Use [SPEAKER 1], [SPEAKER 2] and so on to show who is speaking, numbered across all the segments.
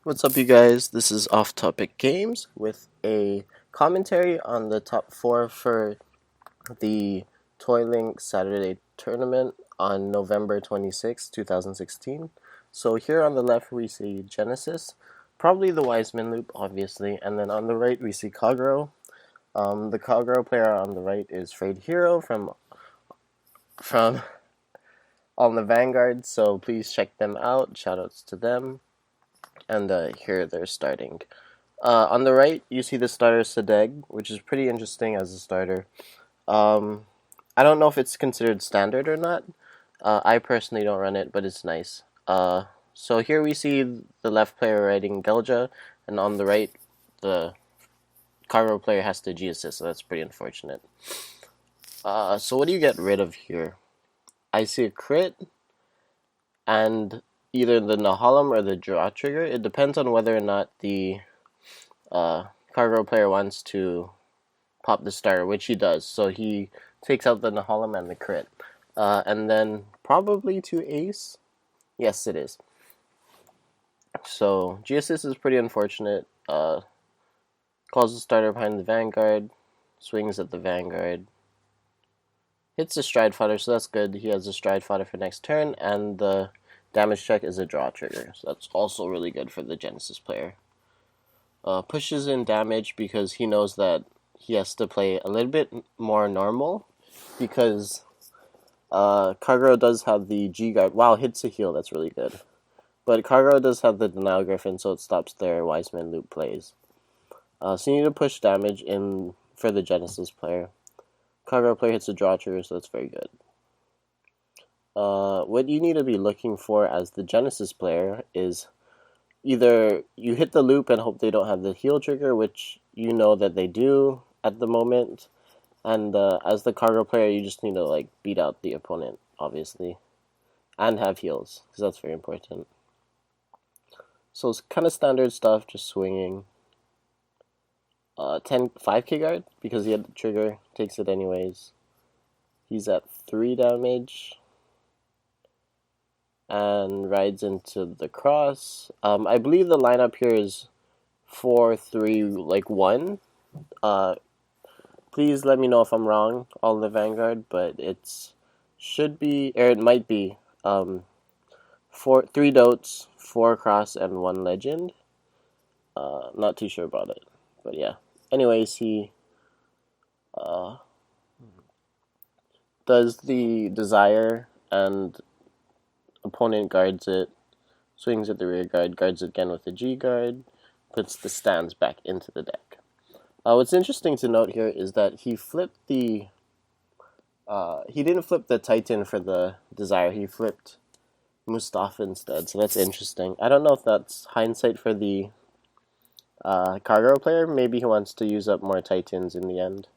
[SPEAKER 1] What's up, you guys? This is Off Topic Games with a commentary on the top four for the Toylynx Saturday tournament on November 26, 2016. So, here on the left, we see Genesis, probably the Wiseman Loop, obviously, and then on the right, we see Kagero. The Kagero player on the right is FrayedHero from AllontheVanguard, so please check them out. Shoutouts to them. And here they're starting. On the right, you see the starter Sadeg, which is pretty interesting as a starter. Um, I don't know if it's considered standard or not. I personally don't run it, but it's nice. So here we see the left player riding Gelja, and on the right, the Cargo player has to G assist, so that's pretty unfortunate. So what do you get rid of here? I see a crit, and either the Nahalem or the draw trigger. It depends on whether or not the Cargo player wants to pop the starter, which he does. So he takes out the Nahalem and the crit. And then probably to ace. Yes, it is. So G-Assist is pretty unfortunate. Calls the starter behind the Vanguard. Swings at the Vanguard. Hits the Stride Fodder, so that's good. He has a Stride Fodder for next turn. And the damage check is a draw trigger. So that's also really good for the Genesis player. Pushes in damage because he knows that he has to play a little bit more normal because Kagero does have the G-Guard. Wow, hits a heal, that's really good. But Kagero does have the Denial Griffin, so it stops their Wiseman Loop plays. So you need to push damage in for the Genesis player. Kagero player hits a draw trigger, so that's very good. What you need to be looking for as the Genesis player is either you hit the loop and hope they don't have the heal trigger, which you know that they do at the moment, and as the Cargo player, you just need to beat out the opponent, obviously, and have heals, because that's very important. So it's kind of standard stuff, just swinging. 5k guard, because he had the trigger, takes it anyways. He's at 3 damage. And rides into the cross. I believe the lineup here is 4-3-1. Please let me know if I'm wrong, AllontheVanguard, but it should be, or it might be, 3 Dotes, 4 Cross, and 1 Legend. Not too sure about it, but yeah. Anyways, he does the Desire, and opponent guards it, swings at the rear guard, guards it again with the G guard, puts the stands back into the deck. What's interesting to note here is that he flipped the he didn't flip the Titan for the Desire, he flipped Mustafa instead, so that's interesting. I don't know if that's hindsight for the Kagero player. Maybe he wants to use up more Titans in the end.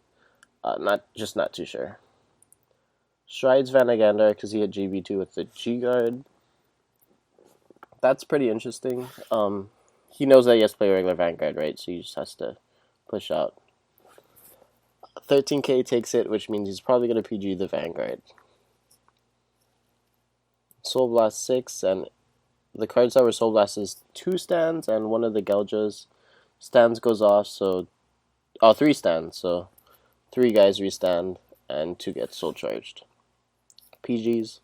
[SPEAKER 1] Not too sure. Strides Vanguard because he had GB2 with the G guard. That's pretty interesting. He knows that he has to play regular Vanguard, right? So he just has to push out. 13k takes it, which means he's probably going to PG the Vanguard. Soul Blast 6, and the cards that were Soul Blast is 2 stands, and one of the Gelja's stands goes off, so 3 stands, so 3 guys restand, and 2 get soul charged. PGs.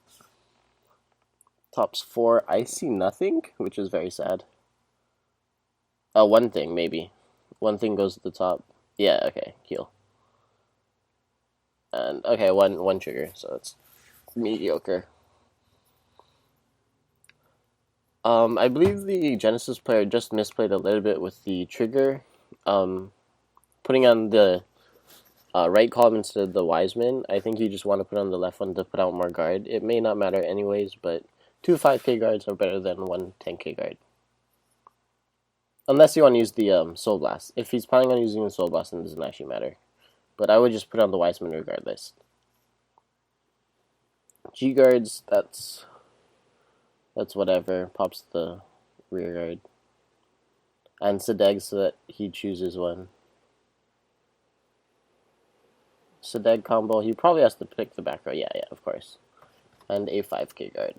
[SPEAKER 1] Tops 4, I see nothing, which is very sad. One thing, maybe. One thing goes to the top. Yeah, okay, heal. And, okay, one trigger, so it's mediocre. I believe the Genesis player just misplayed a little bit with the trigger. Putting on the right column instead of the Wiseman. I think you just want to put on the left one to put out more guard. It may not matter anyways, but 2 5k guards are better than 1 10k guard. Unless you want to use the Soul Blast. If he's planning on using the Soul Blast, then it doesn't actually matter. But I would just put on the Wiseman regardless. G guards, that's whatever. Pops the rear guard. And Sadeg so that he chooses one. Sadeg combo, he probably has to pick the back row. Yeah, of course. And a 5k guard.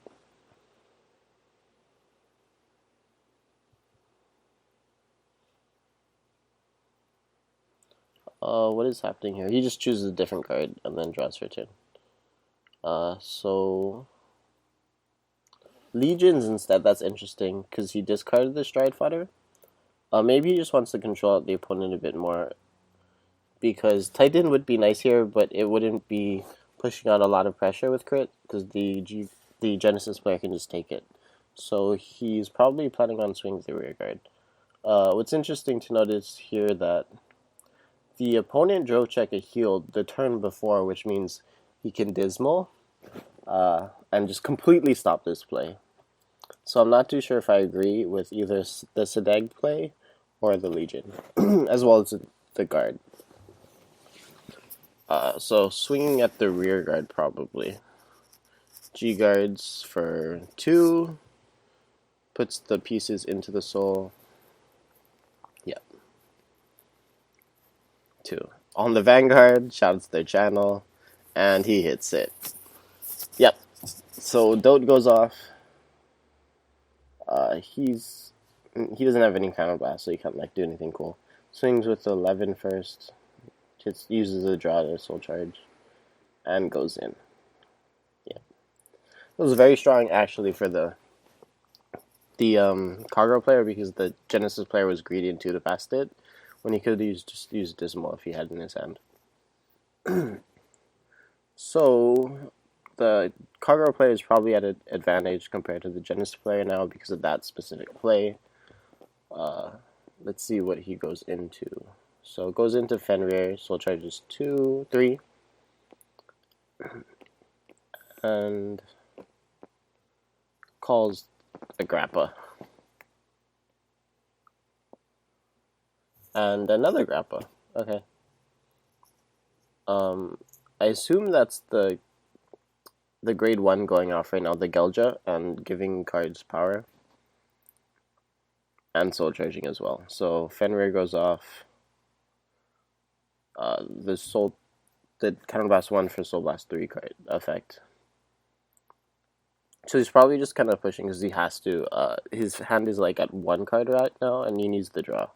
[SPEAKER 1] What is happening here? He just chooses a different card and then draws for turn. So Legions instead, that's interesting, because he discarded the Stride Fodder. Maybe he just wants to control out the opponent a bit more, because Titan would be nice here, but it wouldn't be pushing out a lot of pressure with crit, because the Genesis player can just take it. So he's probably planning on swinging the rear guard. What's interesting to notice here that the opponent drove check a heal the turn before, which means he can Dismal and just completely stop this play. So I'm not too sure if I agree with either the Sedeg play or the Legion, as well as the guard. So swinging at the rear guard probably. G guards for 2, puts the pieces into the soul. Yep. 2. On the Vanguard, shouts their channel, and he hits it. Yep. So Dote goes off. He doesn't have any counterblast, so he can't do anything cool. Swings with 11 first. Just uses a draw to soul charge, and goes in. Yeah, it was very strong actually for the Kagero player, because the Genesis player was greedy and 2 to fast it, when he could have just used Dismal if he had it in his hand. So the Kagero player is probably at an advantage compared to the Genesis player now because of that specific play. Let's see what he goes into. So it goes into Fenrir, soul charges 2, 3, and calls a Grappa. And another Grappa. Okay. I assume that's the grade 1 going off right now, the Gelja, and giving cards power. And soul charging as well. So Fenrir goes off. The Counterblast 1 for Soul Blast 3 card effect. So he's probably just kind of pushing because he has to. His hand is like at 1 card right now, and he needs the draw.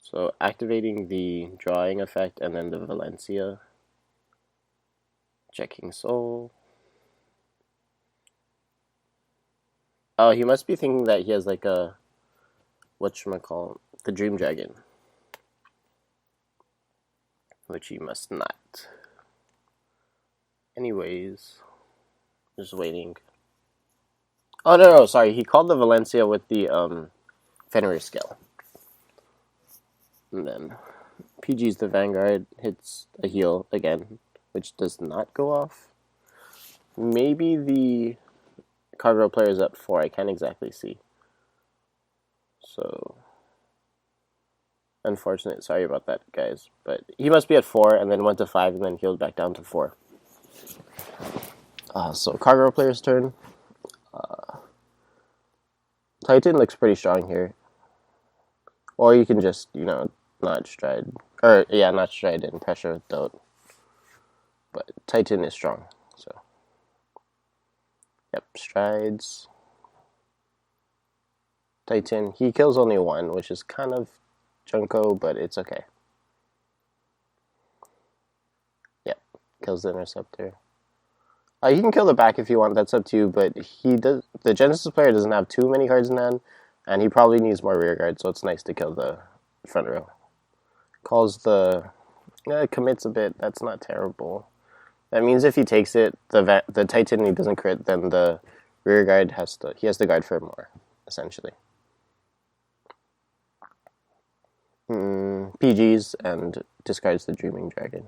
[SPEAKER 1] So activating the drawing effect and then the Valencia. Checking soul. Oh, he must be thinking that he has like a, whatchamacallit, the Dream Dragon. Which he must not. Anyways, just waiting. Oh, no, sorry. He called the Valencia with the Fenrir scale. And then PG's the Vanguard, hits a heal again, which does not go off. Maybe the Kagero player is at 4. I can't exactly see. So, unfortunate. Sorry about that, guys. But he must be at 4, and then went to 5, and then healed back down to 4. So Kagero player's turn. Titan looks pretty strong here. Or you can just, not stride. Not stride and pressure with Dote. But Titan is strong, so. Yep, strides. Titan, he kills only 1, which is kind of Junko, but it's okay. Yep, kills the Interceptor. You can kill the back if you want, that's up to you, but the Genesis player doesn't have too many cards in hand, and he probably needs more rear guard, so it's nice to kill the front row. Calls commits a bit, that's not terrible. That means if he takes it, the Titan, he doesn't crit, then the rear guard has to guard for more, essentially. PGs and discards the Dreaming Dragon.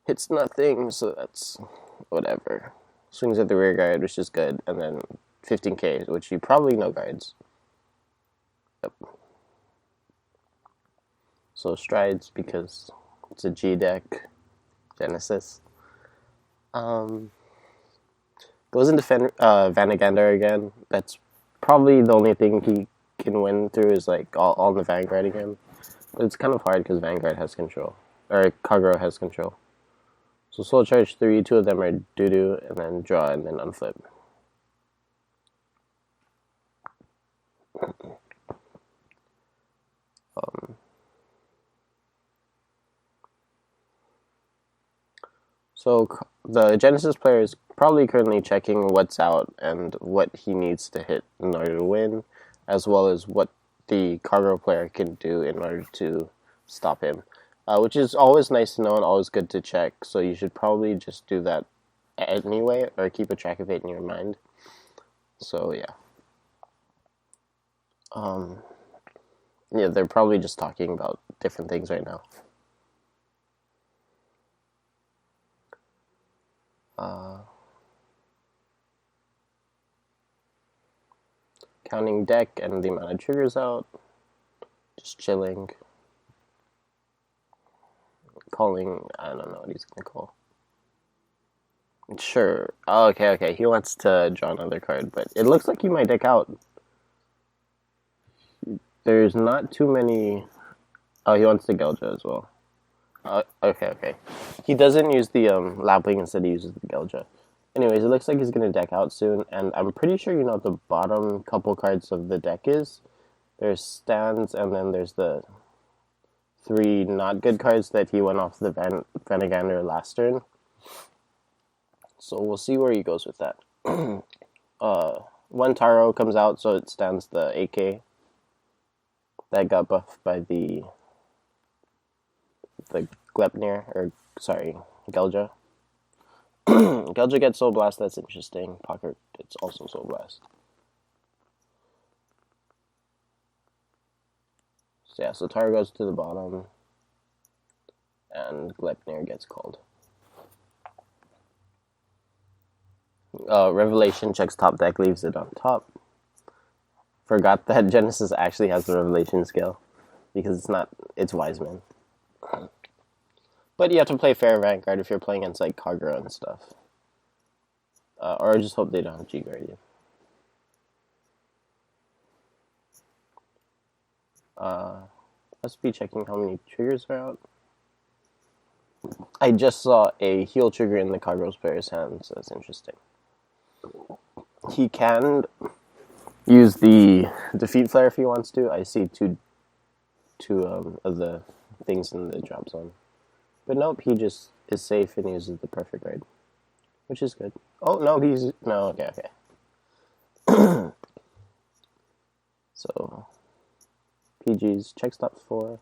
[SPEAKER 1] Hits nothing, so that's whatever. Swings at the rear guard, which is good, and then 15k, which you probably no guards. Yep. So strides because it's a G deck, Genesis. Goes into Vanguard again. That's probably the only thing he can win through is like all the Vanguard again. But it's kind of hard because Vanguard has control, or Kagero has control. So soul charge 3, 2 of them are doo-doo, and then draw, and then unflip. So the Genesis player is probably currently checking what's out and what he needs to hit in order to win, as well as what the Kagero player can do in order to stop him, which is always nice to know and always good to check. So you should probably just do that anyway, or keep a track of it in your mind. So yeah. Yeah, they're probably just talking about different things right now. Counting deck and the amount of triggers out. Just chilling. Calling, I don't know what he's gonna call. Sure. Oh, okay. He wants to draw another card, but it looks like he might deck out. There's not too many. Oh, he wants the Gelja as well. Okay. He doesn't use the Lapwing, instead he uses the Gelja. Anyways, it looks like he's going to deck out soon, and I'm pretty sure you know what the bottom couple cards of the deck is. There's stands, and then there's the 3 not good cards that he went off the Vanguard last turn. So we'll see where he goes with that. One Taro comes out, so it stands the AK that got buffed by the Glepnir, or sorry, Gelja. Gelja gets Soul Blast, that's interesting. Pocket gets also Soul Blast. So yeah, so Taro goes to the bottom, and Glepnir gets called. Revelation checks top deck, leaves it on top. Forgot that Genesis actually has the Revelation skill, because it's Wiseman. But you have to play fair Vanguard if you're playing against like Kagero and stuff. Or just hope they don't have G-Guardian. Must be checking how many triggers are out. I just saw a heal trigger in the Kagero's player's hand, so that's interesting. He can use the defeat flare if he wants to. I see two of the things in the drop zone. But nope, he just is safe and uses the perfect raid, which is good. Oh, no, okay. So, PG's check stop 4.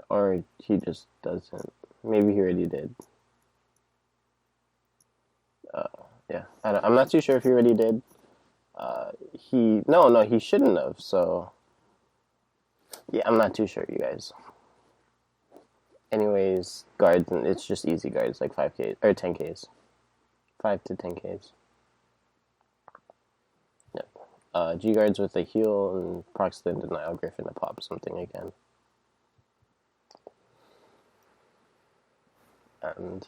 [SPEAKER 1] Or he just doesn't. Maybe he already did. Yeah, I'm not too sure if he already did. No, he shouldn't have, so... Yeah, I'm not too sure, you guys. Anyways, guards, it's just easy guards, like 5Ks, or 10Ks. 5 to 10Ks. Yep. G-guards with a heal, and procs the denial Griffin to pop something again. And...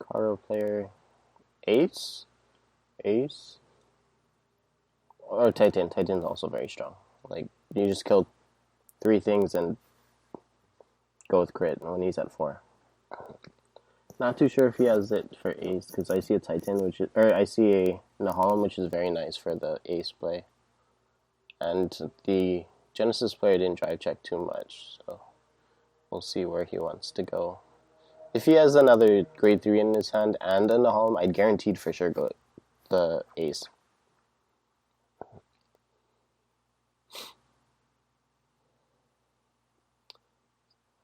[SPEAKER 1] Kagero player... Ace? Or Titan. Titan's also very strong. Like, you just kill 3 things and go with crit when he's at 4. Not too sure if he has it for Ace, because I see a Titan, I see a Nahalem, which is very nice for the Ace play. And the Genesis player didn't drive check too much, so we'll see where he wants to go. If he has another grade 3 in his hand and a Nahalem, I'd guaranteed for sure go the Ace.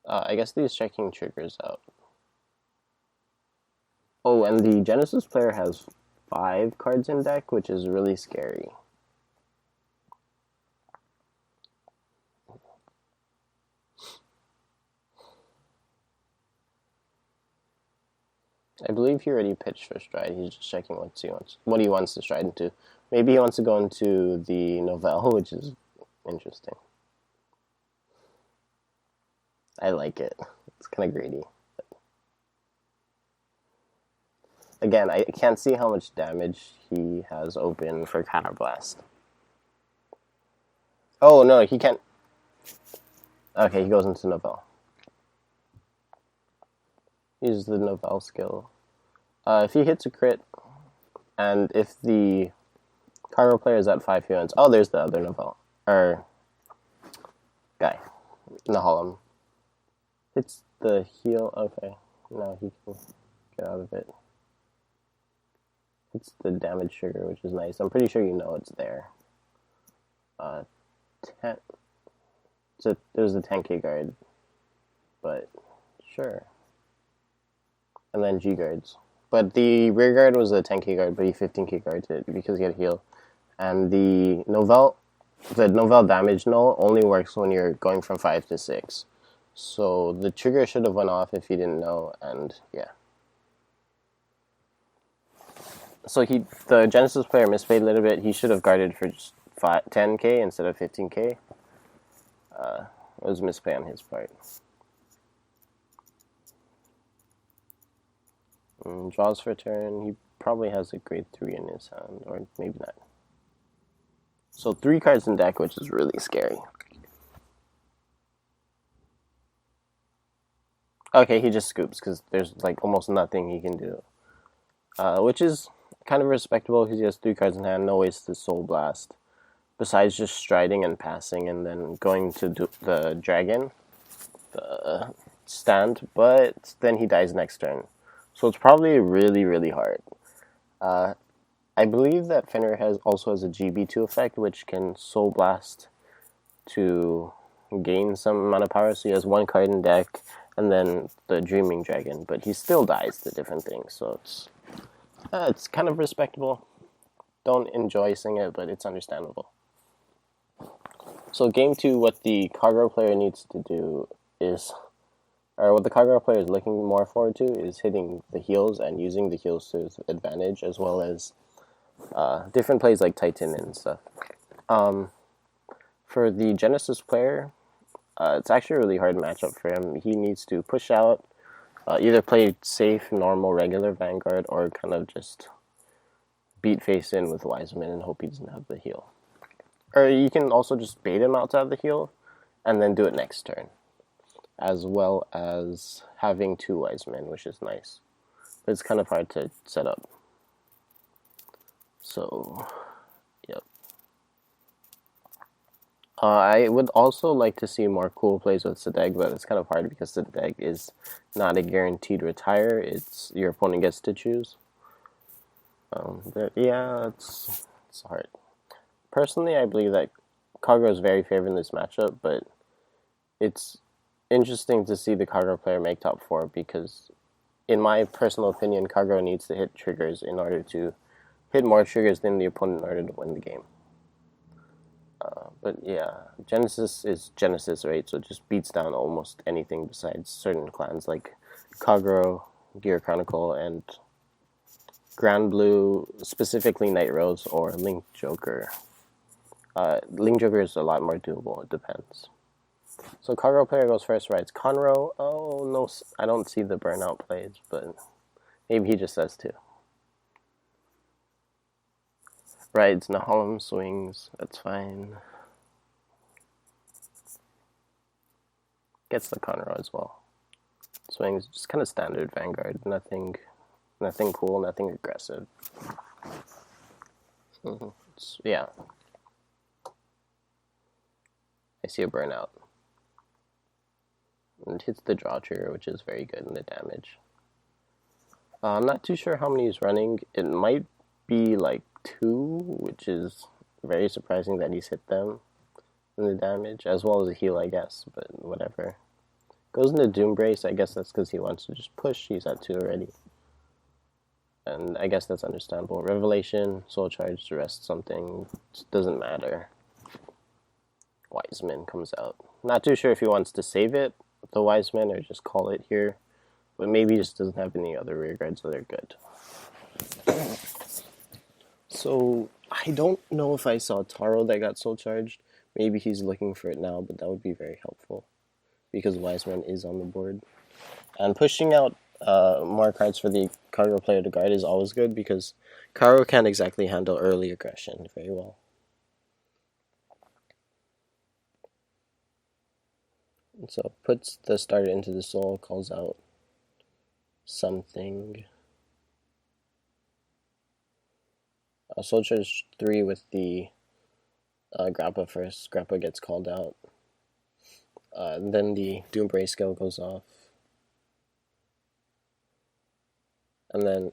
[SPEAKER 1] I guess he's checking triggers out. Oh, and the Genesis player has 5 cards in deck, which is really scary. I believe he already pitched for stride. He's just checking what he wants to stride into. Maybe he wants to go into the Novell, which is interesting. I like it. It's kind of greedy. Again, I can't see how much damage he has open for Counterblast. Oh, no, he can't. Okay, he goes into Novell. Uses the Novell skill. If he hits a crit, and if the Kagero player is at 5 units... Oh, there's the other Novell. Guy. Nahalem. It's the heal. Okay, now he can get out of it. It's the damage trigger, which is nice. I'm pretty sure you know it's there. 10. So there's a 10k guard, but sure. And then G guards. But the rear guard was a 10k guard, but he 15k guards it because he had heal. And the Novell damage null only works when you're going from 5 to 6. So the trigger should have went off if you didn't know, and yeah. So the Genesis player misplayed a little bit. He should have guarded for just 10k instead of 15k. It was misplay on his part. Draws for turn. He probably has a grade 3 in his hand, or maybe not. So 3 cards in deck, which is really scary. Okay, he just scoops because there's like almost nothing he can do. Which is kind of respectable because he has 3 cards in hand, no ways to Soul Blast. Besides just striding and passing and then going to do the dragon, the stand, but then he dies next turn. So it's probably really, really hard. I believe that Fenrir also has a GB2 effect, which can Soul Blast to gain some amount of power. So he has 1 card in deck, and then the Dreaming Dragon, but he still dies to different things. So it's kind of respectable. Don't enjoy seeing it, but it's understandable. So game 2, what the Kagero player needs to do is, or what the Kagero player is looking more forward to, is hitting the heals and using the heals to his advantage, as well as different plays like Titan and stuff. For the Genesis player, it's actually a really hard matchup for him. He needs to push out, either play safe, normal, regular Vanguard, or kind of just beat face in with Wiseman and hope he doesn't have the heal. Or you can also just bait him out to have the heal, and then do it next turn. As well as having 2 Wisemen, which is nice. But it's kind of hard to set up. So, yep. I would also like to see more cool plays with Sadeg, but it's kind of hard because Sadeg is not a guaranteed retire. It's your opponent gets to choose. But yeah, it's hard. Personally, I believe that Kagero is very favored in this matchup, but it's interesting to see the Kagero player make top 4 because, in my personal opinion, Kagero needs to hit triggers in order to hit more triggers than the opponent in order to win the game. But yeah, Genesis is Genesis, right? So it just beats down almost anything besides certain clans like Kagero, Gear Chronicle, and Grand Blue, specifically Night Rose or Link Joker. Link Joker is a lot more doable, it depends. So Kagero player goes first, rides Conroe. Oh, no, I don't see the burnout plays, but maybe he just says to. Rides Nahalem, swings, that's fine. Gets the Conroe as well. Swings, just kind of standard Vanguard, nothing cool, nothing aggressive. Yeah. I see a burnout. And hits the draw trigger, which is very good in the damage. I'm not too sure how many he's running. It might be like 2, which is very surprising that he's hit them in the damage, as well as a heal, I guess, but whatever. Goes into Doom Brace, I guess that's because he wants to just push. He's at 2 already. And I guess that's understandable. Revelation, Soul Charge, to rest something, it doesn't matter. Wiseman comes out. Not too sure if he wants to save it, the Wiseman, or just call it here. But maybe he just doesn't have any other rear guards, so they're good. So, I don't know if I saw Taro that got Soul Charged. Maybe he's looking for it now, but that would be very helpful. Because Wiseman is on the board. And pushing out more cards for the Kagero player to guard is always good, because Kagero can't exactly handle early aggression very well. So puts the starter into the soul, calls out something. Soul Charge 3 with the Grappa first. Grappa gets called out. And then the Doombray skill goes off. And then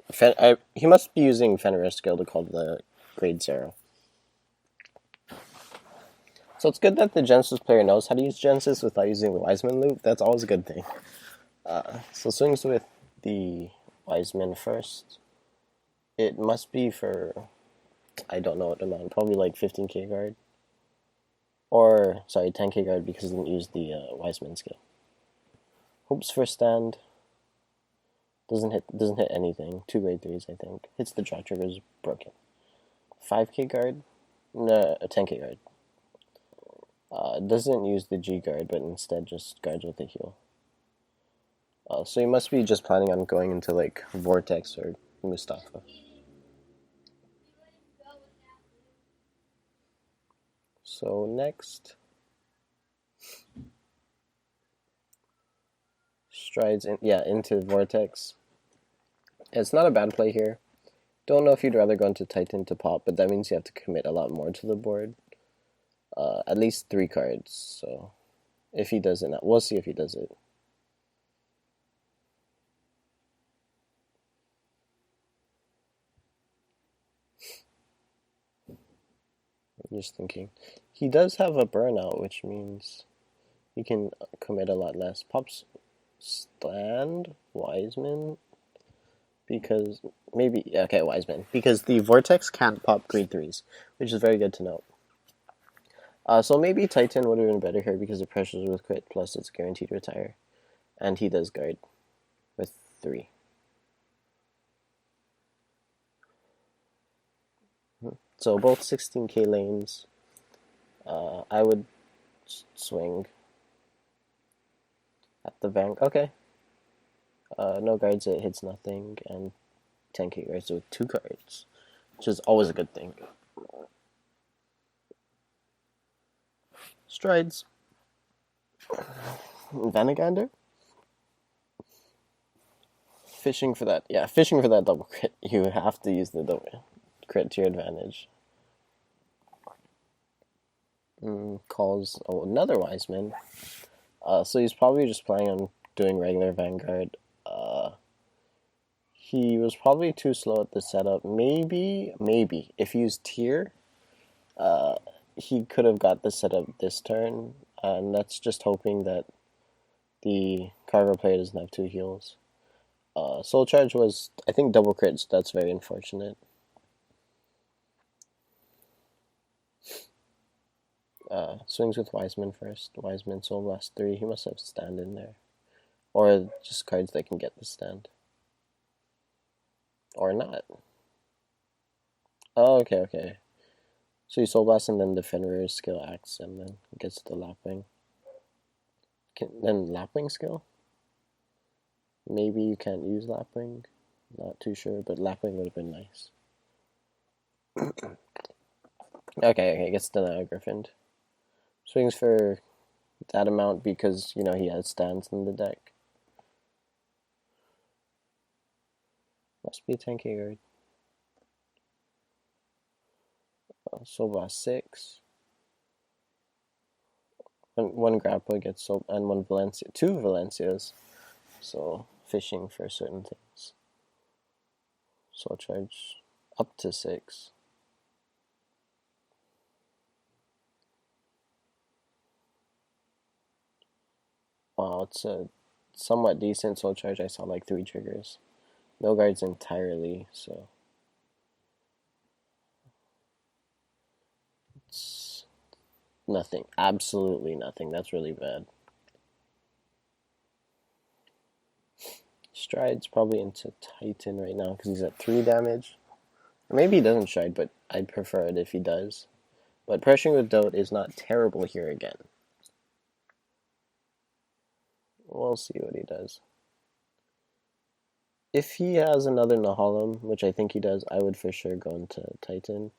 [SPEAKER 1] he must be using Fenrir's skill to call the grade 0. So it's good that the Genesis player knows how to use Genesis without using the Wiseman Loop. That's always a good thing. So swings with the Wiseman first. It must be for, I don't know what amount, probably like 15k guard. Or, sorry, 10k guard because he didn't use the Wiseman skill. Hopes for stand. Doesn't hit anything. 2 grade 3s, I think. Hits the draw triggers, broken. 5k guard? No, a 10k guard. Doesn't use the G guard, but instead just guards with a heal. So he must be just planning on going into like Vortex or Mustafa. So next, strides into Vortex. It's not a bad play here. Don't know if you'd rather go into Titan to pop, but that means you have to commit a lot more to the board. At least 3 cards, so if he does it, we'll see if he does it. I'm just thinking. He does have a burnout, which means he can commit a lot less. Pops stand Wiseman because Wiseman because the Vortex can't pop grade 3s, which is very good to know. So maybe Titan would have been better here because the pressures with crit plus it's guaranteed retire, and he does guard with 3. So both 16k lanes. I would swing at the Vanguard. Okay. No guards, it hits nothing, and 10k guards with 2 cards, which is always a good thing. Strides. Vanguard. Fishing for that double crit. You have to use the double crit to your advantage. Calls another Wiseman. So he's probably just planning on doing regular Vanguard. He was probably too slow at the setup. Maybe if he used tier, he could have got the setup this turn, and that's just hoping that the Carver player doesn't have 2 heals. Soul Charge was, I think, double crit, so that's very unfortunate. Swings with Wiseman first. Wiseman, Soul Blast 3. He must have stand in there. Or just cards that can get the stand. Or not. Oh, okay. So you Soul Blast and then the Fenrir skill acts and then gets the Lapwing. Then Lapwing skill? Maybe you can't use Lapwing. Not too sure, but Lapwing would have been nice. Okay, gets denied Griffined. Swings for that amount because, he has stands in the deck. Must be 10k guard. Soul Blast 6. And 1 Grappa gets Soul, and 1 Valencia. 2 Valencias. So, fishing for certain things. Soul Charge up to 6. Wow, it's a somewhat decent Soul Charge. I saw like 3 triggers. No guards entirely, so it's nothing. Absolutely nothing. That's really bad. Strides probably into Titan right now because he's at 3 damage. Or maybe he doesn't stride, but I'd prefer it if he does. But pressuring with Dote is not terrible here again. We'll see what he does. If he has another Nahalem, which I think he does, I would for sure go into Titan.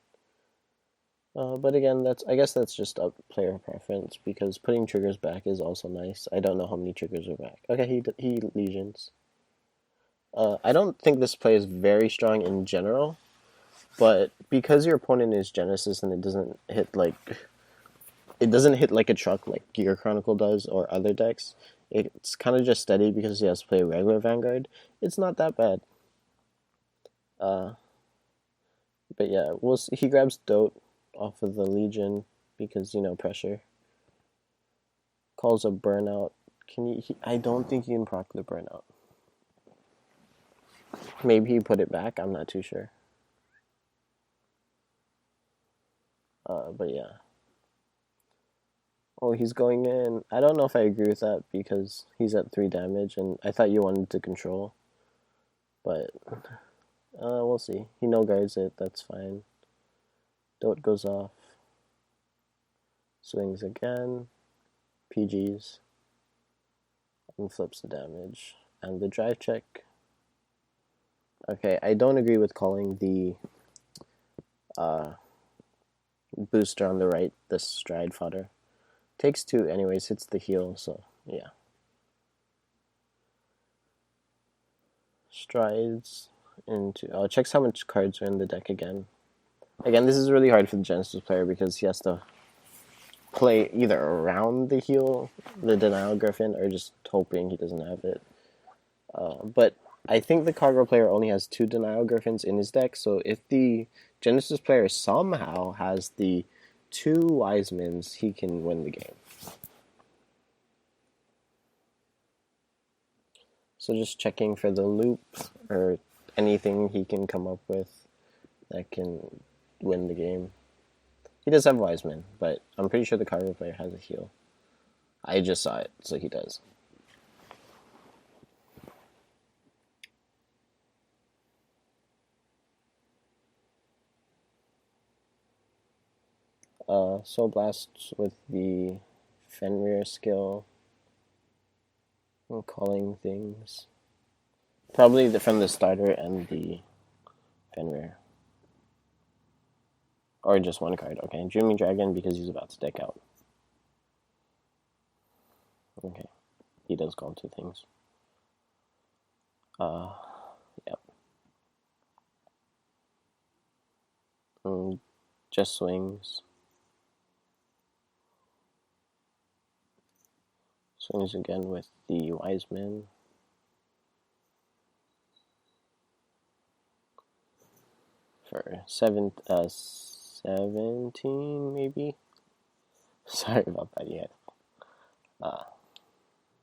[SPEAKER 1] But again, I guess that's just a player preference, because putting triggers back is also nice. I don't know how many triggers are back. Okay, he Legions. I don't think this play is very strong in general, but because your opponent is Genesis and it doesn't hit, it doesn't hit like a truck like Gear Chronicle does or other decks. It's kind of just steady because he has to play regular Vanguard. It's not that bad. But yeah, he grabs Dote off of the Legion because, pressure. Calls a Burnout. I don't think you can proc the Burnout. Maybe he put it back, I'm not too sure. But yeah. Oh, he's going in. I don't know if I agree with that because he's at 3 damage, and I thought you wanted to control. But, we'll see. He no guards it, that's fine. Dote goes off. Swings again. PGs. And flips the damage. And the drive check. Okay, I don't agree with calling the booster on the right the stride fodder. Takes 2 anyways, hits the heal, so yeah. Strides into... checks how much cards are in the deck again. Again, this is really hard for the Genesis player because he has to play either around the heal, the Denial Griffin, or just hoping he doesn't have it. But I think the Kagero player only has 2 Denial Griffins in his deck, so if the Genesis player somehow has the 2 Wisemans, he can win the game. So just checking for the loop or anything he can come up with that can win the game. He does have Wiseman, but I'm pretty sure the Kagero player has a heal. I just saw it, so he does. Soul Blast with the Fenrir skill. I'm calling things. Probably from the starter and the Fenrir. Or just 1 card. Okay, Dreaming Dragon because he's about to deck out. Okay, he does call 2 things. Yep. Just swings. Swings again with the Wiseman. For 17, maybe? Sorry about that, yeah.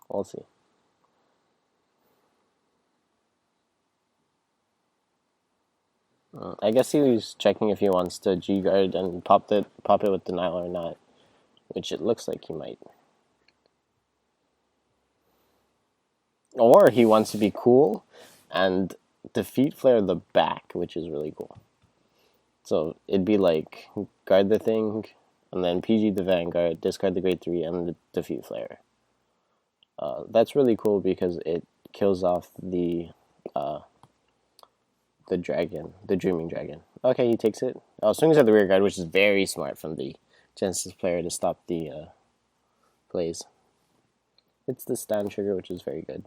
[SPEAKER 1] We'll see. I guess he was checking if he wants to G-Guard and pop it with Denial or not, which it looks like he might. Or he wants to be cool and defeat Flare the back, which is really cool. So it'd be like guard the thing, and then PG the Vanguard, discard the grade 3, and defeat Flare. That's really cool because it kills off the dragon, the Dreaming Dragon. Okay, he takes it. Swings at the rear guard, which is very smart from the Genesis player to stop the plays. It's the stand trigger, which is very good.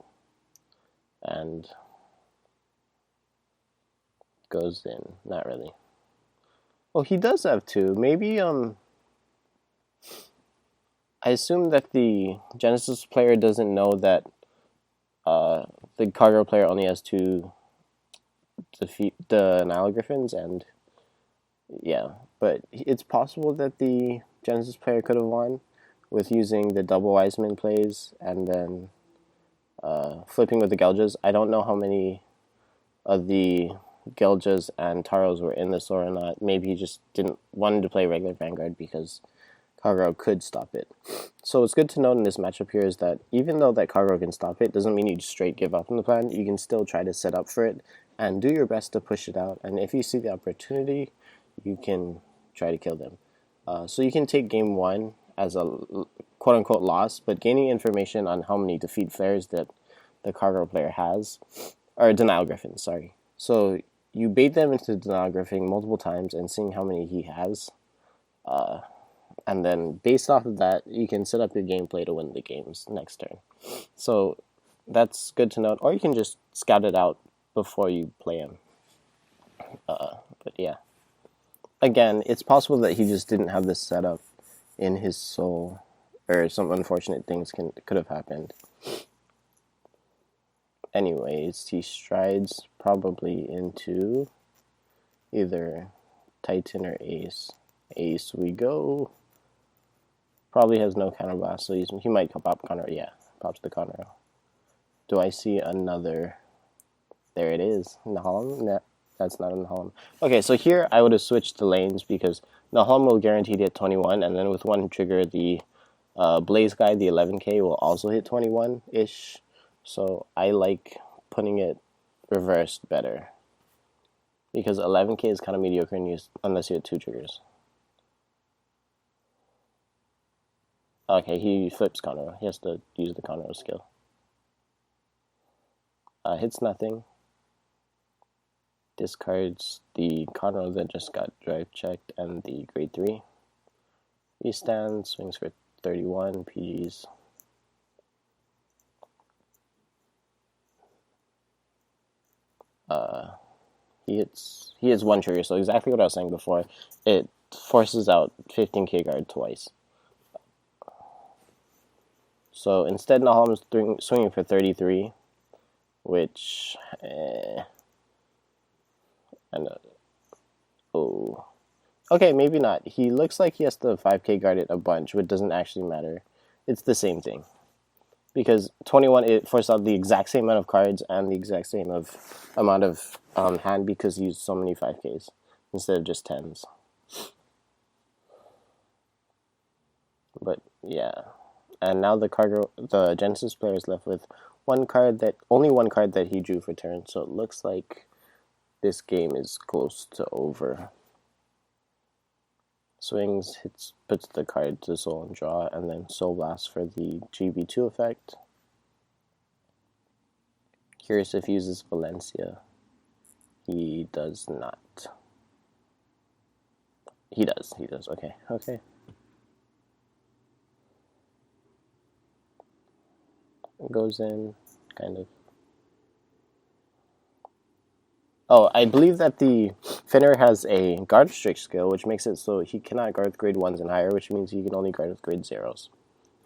[SPEAKER 1] And goes in. Not really. Oh, he does have 2. Maybe, I assume that the Genesis player doesn't know that the Kagero player only has 2 defeat the Nile Griffins, and yeah, but it's possible that the Genesis player could have won with using the double Wiseman plays and then flipping with the Geljas. I don't know how many of the Geljas and Taros were in this or not. Maybe he just wanted to play regular Vanguard because Kagero could stop it. So what's good to note in this matchup here is that even though that Kagero can stop it, doesn't mean you just straight give up on the plan. You can still try to set up for it and do your best to push it out. And if you see the opportunity, you can try to kill them. So you can take game 1 as a quote-unquote loss, but gaining information on how many defeat flares that the Kagero player has, or Denial Griffin, sorry. So you bait them into Denial Griffin multiple times and seeing how many he has, and then based off of that, you can set up your gameplay to win the games next turn. So that's good to note, or you can just scout it out before you play him. But yeah. Again, it's possible that he just didn't have this set up in his soul, or some unfortunate things could have happened. Anyways, he strides probably into either Titan or Ace. Ace we go. Probably has no counterblast, so he might pop Conroe. Yeah, pops the Conroe. Do I see another? There it is. Nahalm? No, that's not a Nahalm. Okay, so here I would have switched the lanes because Nahalm will guaranteed hit 21, and then with one trigger, the Blaze guy, the 11k, will also hit 21-ish. So I like putting it reversed better. Because 11k is kind of mediocre unless you hit 2 triggers. Okay, he flips Conroe. He has to use the Conroe skill. Hits nothing. Discards the Conroe that just got drive checked and the grade 3. He stands, swings for 31 PGs. He hits one trigger, so exactly what I was saying before. It forces out 15k guard twice. So instead, Nahalm's swinging for 33, which oh, okay, maybe not. He looks like he has to 5k guard it a bunch, but doesn't actually matter. It's the same thing. Because 21, it forces out the exact same amount of cards and the exact same amount of hand because he used so many 5ks instead of just 10s. But yeah, and now the Genesis player is left with only one card that he drew for turn. So it looks like this game is close to over. Swings, puts the card to soul and draw, and then Soul Blast for the GB2 effect. Curious if he uses Valencia. He does not. He does. Okay. It goes in, kind of. Oh, I believe that the Fenrir has a guard restrict skill, which makes it so he cannot guard with grade 1s and higher, which means he can only guard with grade 0s.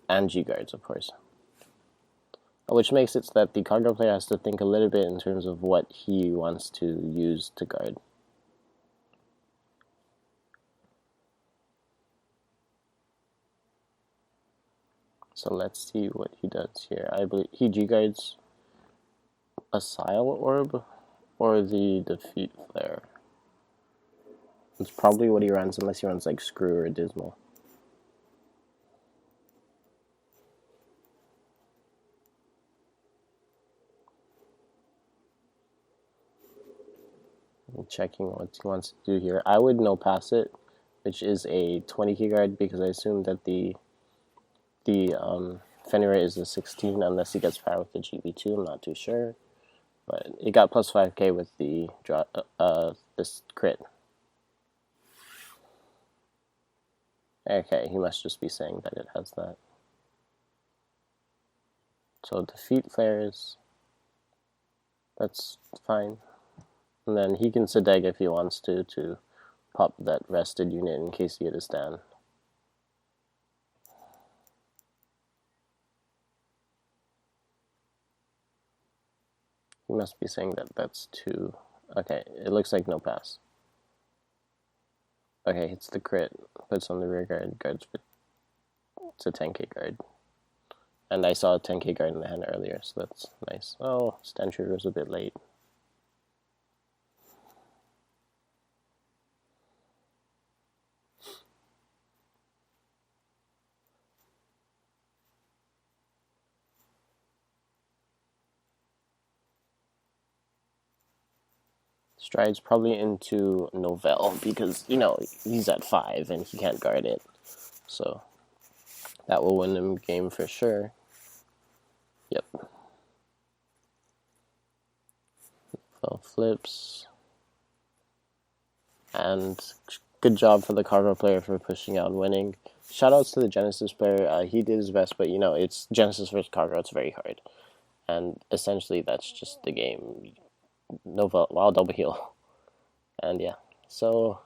[SPEAKER 1] And G guards, of course. Which makes it so that the Kagero player has to think a little bit in terms of what he wants to use to guard. So let's see what he does here. I believe he G guards a Sile Orb or the Defeat Flare. It's probably what he runs, unless he runs like Screw or Dismal. I'm checking what he wants to do here. I would no pass it, which is a 20k guard, because I assume that the Fenrir is a 16 unless he gets power with the GB2. I'm not too sure, but it got plus 5k with the this crit. Okay, he must just be saying that it has that. So defeat flares. That's fine. And then he can Sedeg if he wants to pop that rested unit in case he hit a stand. He must be saying that that's 2. Okay, it looks like no pass. Okay, hits the crit, puts on the rear guard, guards for it's a 10k guard. And I saw a 10k guard in the hand earlier, so that's nice. Oh, stand trigger was a bit late. Strides probably into Novell because, he's at 5 and he can't guard it. So that will win him game for sure. Yep. Well, flips. And good job for the Kagero player for pushing out and winning. Shoutouts to the Genesis player. He did his best, but it's Genesis versus Kagero. It's very hard. And essentially that's just the game. Nova, wow, double heal. And yeah, so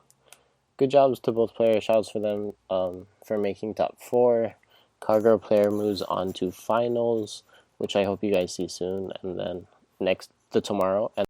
[SPEAKER 1] good jobs to both players. Shouts for them for making top 4. Kagero player moves on to finals, which I hope you guys see soon, and then tomorrow. And